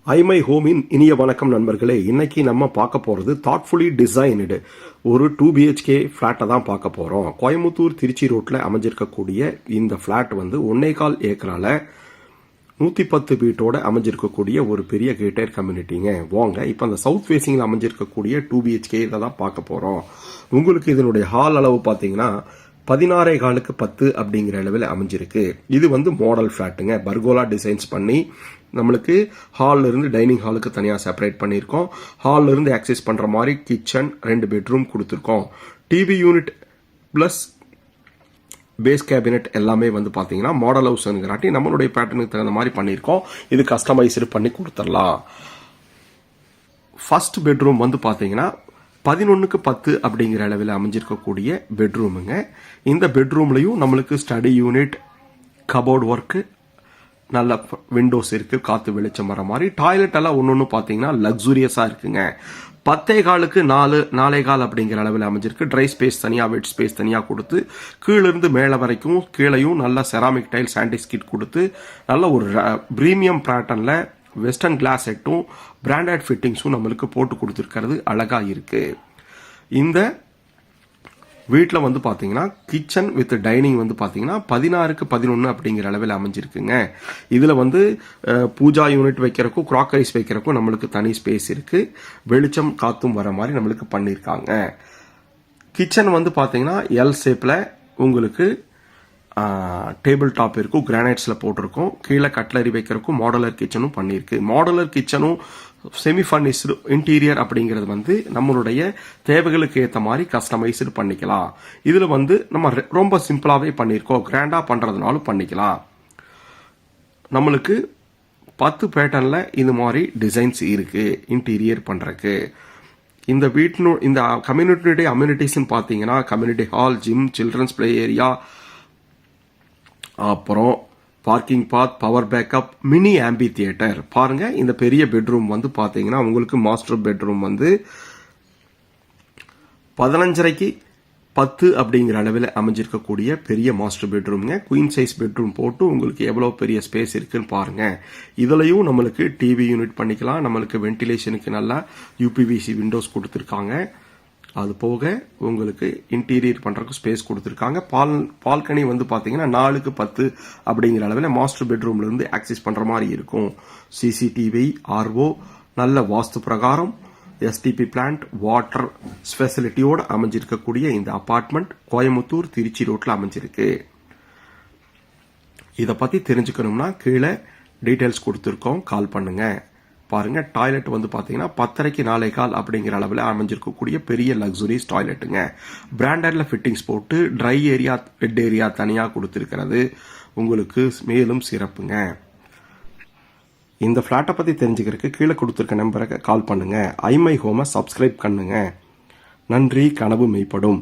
ஐமை ஹோமின் இனிய வணக்கம் நண்பர்களே. இன்னைக்கு நம்ம பார்க்க போகிறது தாட்ஃபுல்லி டிசைன்டு ஒரு 2 BHK ஃப்ளாட்டை தான் பார்க்க போகிறோம். கோயம்புத்தூர் திருச்சி ரோட்டில் அமைஞ்சிருக்கக்கூடிய இந்த ஃப்ளாட் வந்து 1.25 ஏக்கரால் 110 வீட்டோட அமைஞ்சிருக்கக்கூடிய ஒரு பெரிய கேட்டட் கம்யூனிட்டிங்க. வாங்க இப்போ அந்த சவுத் ஃபேசிங்கில் அமைஞ்சிருக்கக்கூடிய 2 BHK இதை தான் பார்க்க போகிறோம். உங்களுக்கு இதனுடைய ஹால் அளவு பார்த்தீங்கன்னா 16.10 அப்படிங்கிற அளவில் அமைஞ்சிருக்கு. இது வந்து மாடல் ஃப்ளாட்டுங்க. பர்கோலா டிசைன்ஸ் பண்ணி நம்மளுக்கு ஹாலில் இருந்து டைனிங் ஹாலுக்கு தனியாக செப்பரேட் பண்ணியிருக்கோம். ஹாலில் இருந்து ஆக்சஸ் பண்ணுற மாதிரி கிச்சன் 2 பெட்ரூம் கொடுத்துருக்கோம். TV unit plus base cabinet எல்லாமே வந்து பார்த்தீங்கன்னா மாடல் ஹவுஸ்ங்கிறாட்டி நம்மளுடைய பேட்டர்னுக்கு தகுந்த மாதிரி பண்ணியிருக்கோம். இது கஸ்டமைஸ்டு பண்ணி கொடுத்துடலாம். ஃபர்ஸ்ட் பெட்ரூம் வந்து பார்த்தீங்கன்னா 11:10 அப்படிங்கிற அளவில் அமைஞ்சிருக்கக்கூடிய பெட்ரூமுங்க. இந்த பெட்ரூம்லையும் நம்மளுக்கு ஸ்டடி யூனிட், கபோர்ட் ஒர்க்கு, நல்ல விண்டோஸ் இருக்கு, காத்து வெளிச்சம் வர மாதிரி. டாய்லெட் எல்லாம் ஒன்னொன்னு பாத்தீங்கன்னா லக்ஸூரியஸா இருக்குங்க. 10.15க்கு 4.25 அப்படிங்கிற அளவில் அமைஞ்சிருக்கு. ட்ரை ஸ்பேஸ் தனியா, வெட் ஸ்பேஸ் தனியா கொடுத்து கீழிருந்து மேலே வரைக்கும் கீழையும் நல்ல செராமிக் டைல் சாண்டிஸ் கிட் கொடுத்து நல்ல ஒரு பிரீமியம் பேட்டர்ன்ல வெஸ்டர்ன் கிளாஸ் செட்டும் பிராண்டட் ஃபிட்டிங்ஸும் நம்மளுக்கு போட்டு கொடுத்துருக்கிறது அழகா இருக்கு. இந்த வீட்டில் வந்து பார்த்தீங்கன்னா கிச்சன் வித் டைனிங் வந்து பார்த்தீங்கன்னா 16:11 அப்படிங்கிற அளவில் அமைஞ்சிருக்குங்க. இதில் வந்து பூஜா யூனிட் வைக்கிறக்கும் க்ராக்கரிஸ் வைக்கிறக்கும் நம்மளுக்கு தனி ஸ்பேஸ் இருக்கு. வெளிச்சம் காத்தும் வர மாதிரி நம்மளுக்கு பண்ணியிருக்காங்க. கிச்சன் வந்து பார்த்தீங்கன்னா எல் ஷேப்பில் உங்களுக்கு டேபிள் டாப் இருக்கும், கிரானைட்ஸில் போட்டிருக்கோம். கீழே கட்லரி வைக்கிறக்கும் மாடலர் கிச்சனும் பண்ணியிருக்கு. மாடலர் கிச்சனும் செமி ஃபர்னிஷ்டு இன்டீரியர் அப்படிங்கிறது வந்து நம்மளுடைய தேவைகளுக்கு ஏற்ற மாதிரி கஸ்டமைஸ்டு பண்ணிக்கலாம். இதில் வந்து நம்ம ரொம்ப சிம்பிளாகவே பண்ணியிருக்கோம். கிராண்டாக பண்ணுறதுனாலும் பண்ணிக்கலாம். நம்மளுக்கு 10 பேட்டர்னில் இது மாதிரி டிசைன்ஸ் இருக்குது இன்டீரியர் பண்ணுறக்கு. இந்த இந்த கம்யூனிட்டியுடைய அம்யூனிட்டிஸ்ன்னு பார்த்தீங்கன்னா community hall, gym, children's play area, அப்புறம் parking path, power backup, mini amphitheatre. பாருங்க, இந்த பெரிய பெட்ரூம் வந்து பாத்தீங்கன்னா உங்களுக்கு மாஸ்டர் பெட்ரூம் வந்து 15.10 அப்படிங்கிற அளவில் அமைஞ்சிருக்கக்கூடிய பெரிய மாஸ்டர் பெட்ரூம்ங்க. குயின் சைஸ் பெட்ரூம் போட்டு உங்களுக்கு எவ்வளவு பெரிய ஸ்பேஸ் இருக்குன்னு பாருங்க. இதுலயும் நம்மளுக்கு டிவி யூனிட் பண்ணிக்கலாம். நம்மளுக்கு வென்டிலேஷனுக்கு நல்லா யூபிவிசி விண்டோஸ் கொடுத்துருக்காங்க. அது போக உங்களுக்கு இன்டீரியர் பண்றதுக்கு ஸ்பேஸ் கொடுத்துருக்காங்க. பால்கனி வந்து பாத்தீங்கன்னா 4:10 அப்படிங்கிற அளவில் மாஸ்டர் பெட்ரூம்ல இருந்து ஆக்சஸ் பண்ற மாதிரி இருக்கும். சிசிடிவி, ஆர்ஓ, நல்ல வாஸ்து பிரகாரம் எஸ்டிபி பிளான்ட், வாட்டர் ஸ்பெசிலிட்டியோட அமைஞ்சிருக்கக்கூடிய இந்த அபார்ட்மெண்ட் கோயம்புத்தூர் திருச்சி ரோட்ல அமைஞ்சிருக்கு. இதை பத்தி தெரிஞ்சுக்கணும்னா கீழே டீடைல்ஸ் கொடுத்துருக்கோம், கால் பண்ணுங்க. பாருங்க, டாய்லெட் வந்து பாத்தீங்கன்னா 10:30க்கு 4.25 அப்படிங்கிற அளவில் அமைஞ்சிருக்கக்கூடிய பெரிய லக்ஸுரிஸ் டாய்லெட்டுங்க. பிராண்டட்ல ஃபிட்டிங்ஸ் போட்டு ட்ரை ஏரியா, வெட் ஏரியா தனியா கொடுத்திருக்கிறது உங்களுக்கு மேலும் சிறப்புங்க. இந்த பிளாட்டை பத்தி தெரிஞ்சுக்கிறதுக்கு கீழே கொடுத்திருக்க நம்பருக்கு கால் பண்ணுங்க. ஐமை ஹோமை சப்ஸ்கிரைப் பண்ணுங்க. நன்றி. கனவு மெய்ப்படும்.